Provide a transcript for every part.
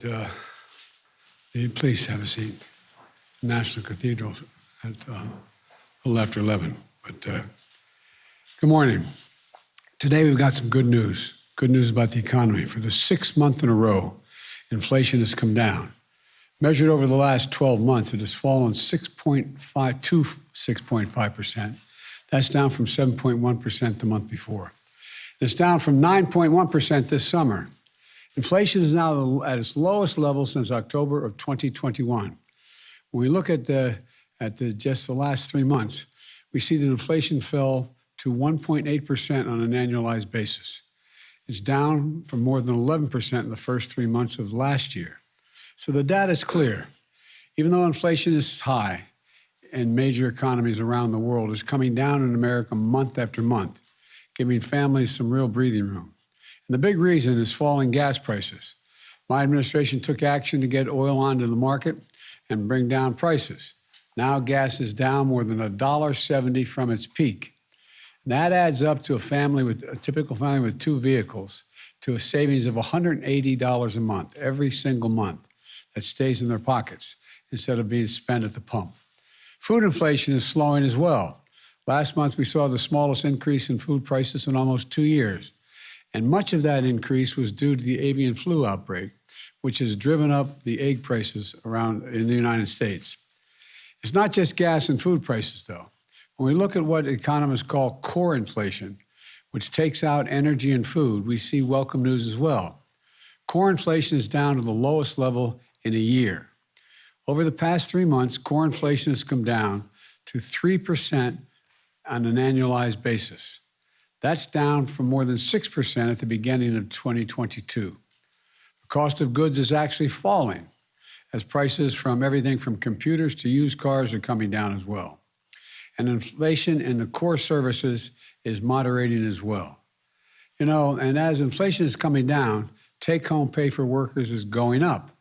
Uh, Please have a seat. National Cathedral at a little after 11. But good morning. Today we've got some good news. Good news about the economy. For the sixth month in a row, inflation has come down. Measured over the last 12 months, it has fallen 6.5 to 6.5%. That's down from 7.1% the month before. It's down from 9.1% this summer. Inflation is now at its lowest level since October of 2021. When we look at just the last 3 months, we see that inflation fell to 1.8% on an annualized basis. It's down from more than 11% in the first 3 months of last year. So the data is clear. Even though inflation is high in major economies around the world, it's coming down in America month after month, giving families some real breathing room. And the big reason is falling gas prices. My administration took action to get oil onto the market and bring down prices. Now gas is down more than $1.70 from its peak. And that adds up to a typical family with 2 vehicles to a savings of $180 a month, every single month, that stays in their pockets instead of being spent at the pump. Food inflation is slowing as well. Last month, we saw the smallest increase in food prices in almost 2 years. And much of that increase was due to the avian flu outbreak, which has driven up the egg prices around in the United States. It's not just gas and food prices, though. When we look at what economists call core inflation, which takes out energy and food, we see welcome news as well. Core inflation is down to the lowest level in a year. Over the past 3 months, core inflation has come down to 3% on an annualized basis. That's down from more than 6% at the beginning of 2022. The cost of goods is actually falling as prices from everything from computers to used cars are coming down as well. And inflation in the core services is moderating as well. And as inflation is coming down, take-home pay for workers is going up.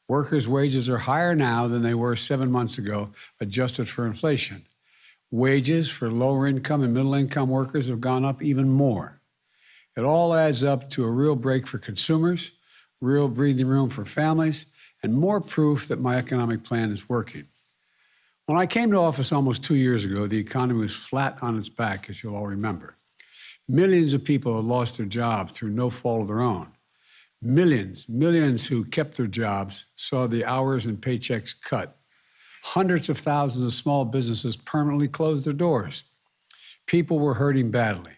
Workers' wages are higher now than they were 7 months ago, adjusted for inflation. Wages for lower income and middle income workers have gone up even more. It all adds up to a real break for consumers, real breathing room for families, and more proof that my economic plan is working. When I came to office almost 2 years ago, the economy was flat on its back, as you'll all remember. Millions of people had lost their jobs through no fault of their own. Millions who kept their jobs saw the hours and paychecks cut. Hundreds of thousands of small businesses permanently closed their doors. People were hurting badly.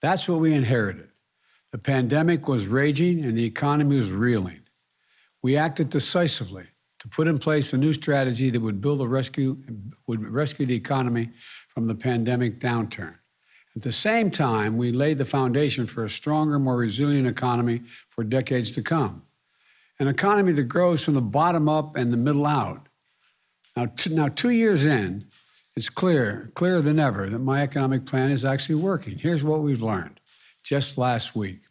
That's what we inherited. The pandemic was raging and the economy was reeling. We acted decisively to put in place a new strategy that would rescue the economy from the pandemic downturn. At the same time, we laid the foundation for a stronger, more resilient economy for decades to come. An economy that grows from the bottom up and the middle out. Now, 2 years in, it's clearer than ever that my economic plan is actually working. Here's what we've learned just last week.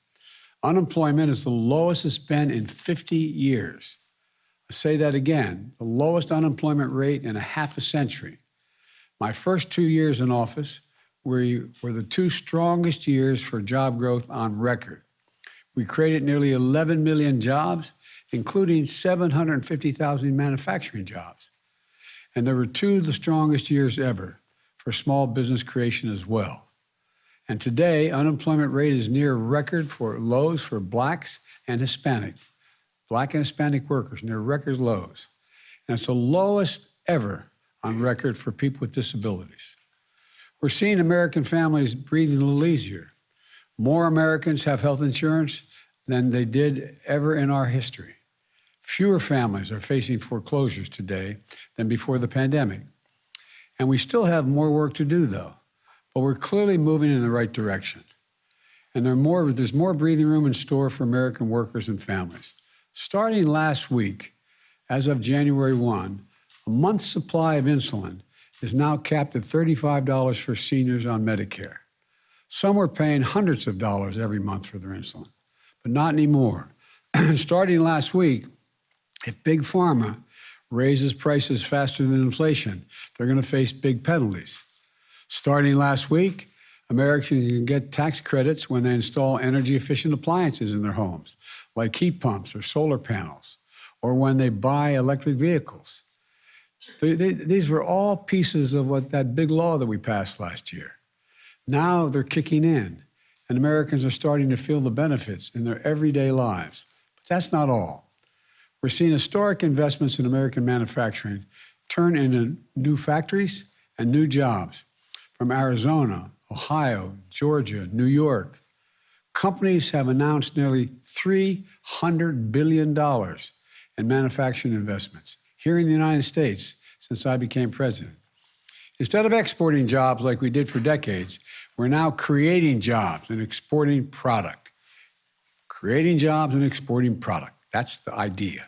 Unemployment is the lowest it's been in 50 years. I'll say that again, the lowest unemployment rate in a half a century. My first 2 years in office were the 2 strongest years for job growth on record. We created nearly 11 million jobs, including 750,000 manufacturing jobs. And there were 2 of the strongest years ever for small business creation as well. And today, unemployment rate is near record for lows for Blacks and Hispanic. Black and Hispanic workers, near record lows. And it's the lowest ever on record for people with disabilities. We're seeing American families breathing a little easier. More Americans have health insurance than they did ever in our history. Fewer families are facing foreclosures today than before the pandemic. And we still have more work to do, though. But we're clearly moving in the right direction. And there's more breathing room in store for American workers and families. Starting last week, as of January 1, a month's supply of insulin is now capped at $35 for seniors on Medicare. Some were paying hundreds of dollars every month for their insulin, but not anymore. Starting last week, if Big Pharma raises prices faster than inflation, they're going to face big penalties. Starting last week, Americans can get tax credits when they install energy-efficient appliances in their homes, like heat pumps or solar panels. or when they buy electric vehicles. These were all pieces of what that big law that we passed last year. Now they're kicking in, and Americans are starting to feel the benefits in their everyday lives. But that's not all. We're seeing historic investments in American manufacturing turn into new factories and new jobs from Arizona, Ohio, Georgia, New York. Companies have announced nearly $300 billion in manufacturing investments here in the United States since I became president. Instead of exporting jobs like we did for decades, we're now creating jobs and exporting product. Creating jobs and exporting product. That's the idea.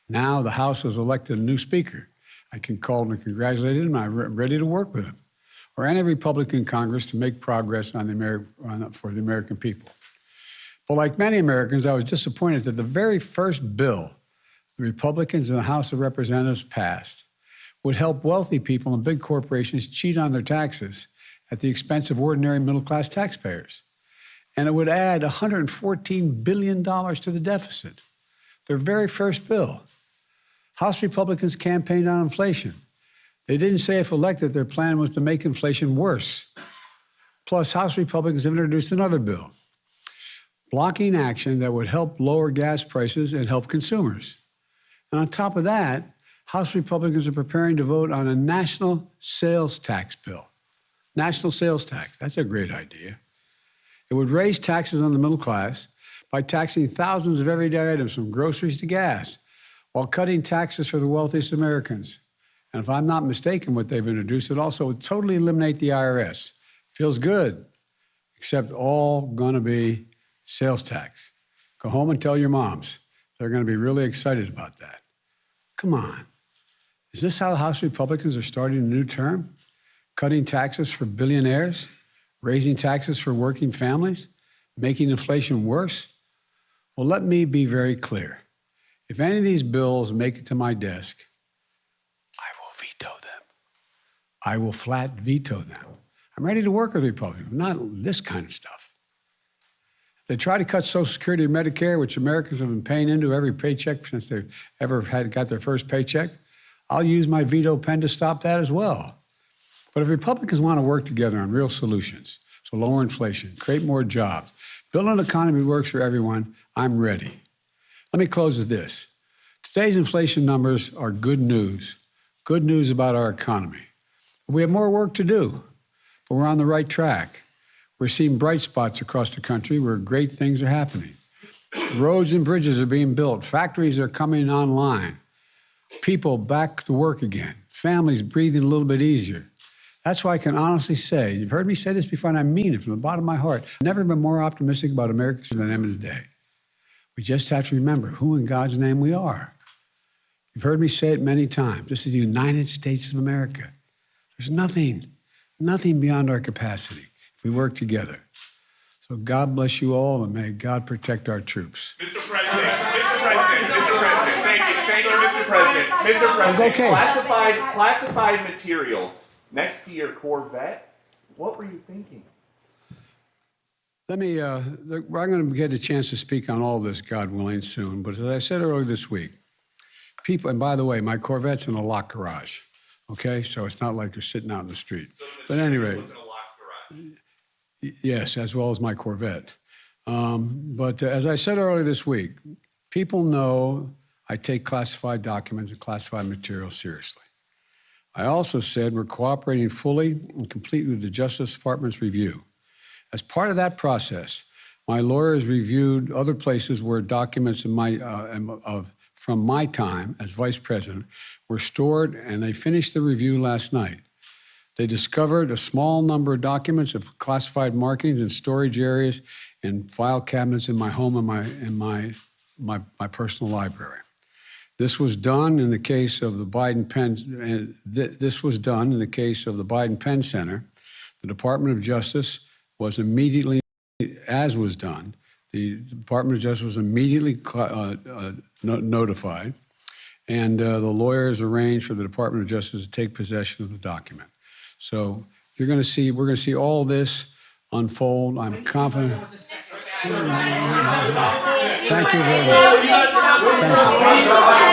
Now the House has elected a new speaker. I can call him and congratulate him. I'm ready to work with him, or any Republican in Congress, to make progress for the American people. But like many Americans, I was disappointed that the very first bill the Republicans in the House of Representatives passed would help wealthy people and big corporations cheat on their taxes at the expense of ordinary middle-class taxpayers. And it would add $114 billion to the deficit. Their very first bill. House Republicans campaigned on inflation. They didn't say if elected their plan was to make inflation worse. Plus, House Republicans have introduced another bill, blocking action that would help lower gas prices and help consumers. And on top of that, House Republicans are preparing to vote on a national sales tax bill. National sales tax, that's a great idea. It would raise taxes on the middle class by taxing thousands of everyday items from groceries to gas, while cutting taxes for the wealthiest Americans. And if I'm not mistaken, what they've introduced, it also would totally eliminate the IRS. Feels good, except all gonna be sales tax. Go home and tell your moms. They're gonna be really excited about that. Come on. Is this how House Republicans are starting a new term? Cutting taxes for billionaires? Raising taxes for working families? Making inflation worse? Well, let me be very clear. If any of these bills make it to my desk, I will veto them. I will flat veto them. I'm ready to work with Republicans, not this kind of stuff. If they try to cut Social Security or Medicare, which Americans have been paying into every paycheck since they've ever got their first paycheck, I'll use my veto pen to stop that as well. But if Republicans want to work together on real solutions, so lower inflation, create more jobs, build an economy that works for everyone, I'm ready. Let me close with this. Today's inflation numbers are good news about our economy. We have more work to do, but we're on the right track. We're seeing bright spots across the country where great things are happening. Roads and bridges are being built. Factories are coming online. People back to work again. Families breathing a little bit easier. That's why I can honestly say, you've heard me say this before, and I mean it from the bottom of my heart, I've never been more optimistic about America than I am today. We just have to remember who in God's name we are. You've heard me say it many times. This is the United States of America. There's nothing beyond our capacity if we work together. So God bless you all, and may God protect our troops. Mr. President, thank you, Mr. President. Mr. President, okay. classified material next to your Corvette, what were you thinking? I'm going to get a chance to speak on all this, God willing, soon. But as I said earlier this week, people, and by the way, my Corvette's in a locked garage, okay? So it's not like you're sitting out in the street. So but anyway, was in a locked garage. Yes, as well as my Corvette. But as I said earlier this week, people know I take classified documents and classified material seriously. I also said we're cooperating fully and completely with the Justice Department's review. As part of that process, my lawyers reviewed other places where documents from my time as vice president were stored, and they finished the review last night. They discovered a small number of documents of classified markings in storage areas and file cabinets in my home and my personal library. This was done in the case of the Biden Penn. This was done in the case of the Biden Penn Center. The Department of Justice was immediately, as was done, the Department of Justice was immediately notified, and the lawyers arranged for the Department of Justice to take possession of the document. So we're going to see all this unfold. I'm confident. Thank you very much. Thank you.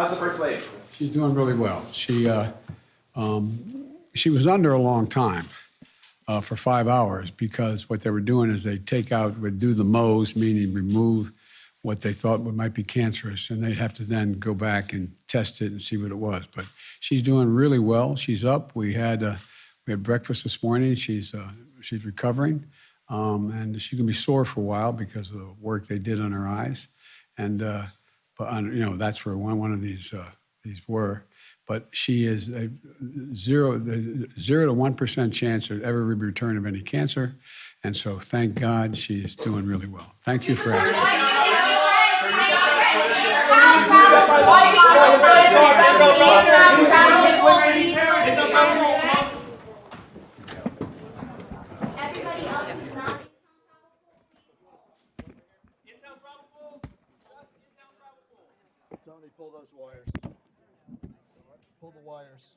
How's the first lady? She's doing really well. She was under a long time for 5 hours because what they were doing is would do the Mohs, meaning remove what they thought might be cancerous, and they'd have to then go back and test it and see what it was. But she's doing really well. She's up. We had breakfast this morning. She's recovering, and she's gonna be sore for a while because of the work they did on her eyes, and that's where one of these were. But she is a 0 to 1% chance of ever return of any cancer, and so thank God she's doing really well. Thank you for asking. Tony, pull those wires. Pull the wires.